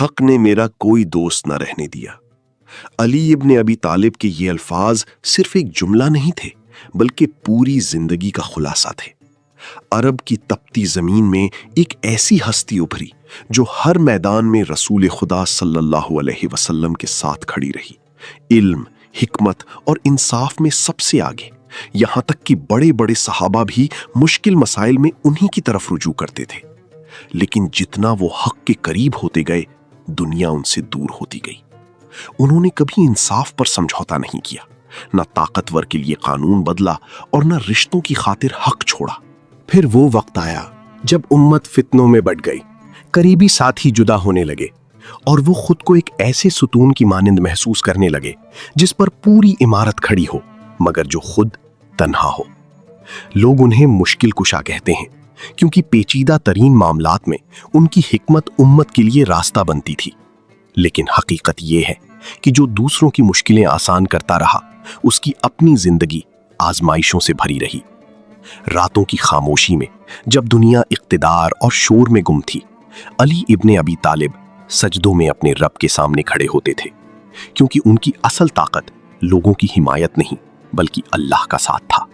हक ने मेरा कोई दोस्त न रहने दिया। अली इब्न अबी तालिब के ये अल्फाज सिर्फ एक जुमला नहीं थे, बल्कि पूरी जिंदगी का खुलासा थे। अरब की तपती जमीन में एक ऐसी हस्ती उभरी जो हर मैदान में रसूल खुदा सल्लल्लाहु अलैहि वसल्लम के साथ खड़ी रही, इल्म, हिकमत और इंसाफ में सबसे आगे। यहां तक कि बड़े बड़े सहाबा भी मुश्किल मसाइल में उन्हीं की तरफ रुजू करते थे। लेकिन जितना वो हक के करीब होते गए, दुनिया उनसे दूर होती गई। उन्होंने कभी इंसाफ पर समझौता नहीं किया, न ताकतवर के लिए कानून बदला और न रिश्तों की खातिर हक छोड़ा। फिर वो वक्त आया जब उम्मत फितनों में बढ़ गई, करीबी साथी जुदा होने लगे और वो खुद को एक ऐसे सुतून की मानिंद महसूस करने लगे जिस पर पूरी इमारत खड़ी हो मगर जो खुद तन्हा हो। लोग उन्हें मुश्किल कुशा कहते हैं क्योंकि पेचीदा तरीन मामलात में उनकी हिकमत उम्मत के लिए रास्ता बनती थी। लेकिन हकीकत यह है कि जो दूसरों की मुश्किलें आसान करता रहा, उसकी अपनी जिंदगी आजमाइशों से भरी रही। रातों की खामोशी में जब दुनिया इख्तिदार और शोर में गुम थी, अली इब्ने अबी तालिब सजदों में अपने रब के सामने खड़े होते थे, क्योंकि उनकी असल ताकत लोगों की हिमायत नहीं बल्कि अल्लाह का साथ था।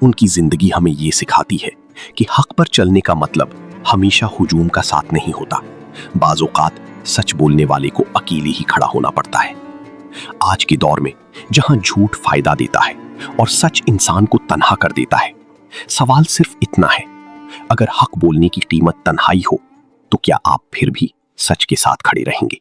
उनकी जिंदगी हमें ये सिखाती है कि हक पर चलने का मतलब हमेशा हुजूम का साथ नहीं होता। बाज़ औक़ात सच बोलने वाले को अकेले ही खड़ा होना पड़ता है। आज के दौर में जहां झूठ फायदा देता है और सच इंसान को तन्हा कर देता है, सवाल सिर्फ इतना है, अगर हक बोलने की कीमत तन्हाई हो तो क्या आप फिर भी सच के साथ खड़े रहेंगे?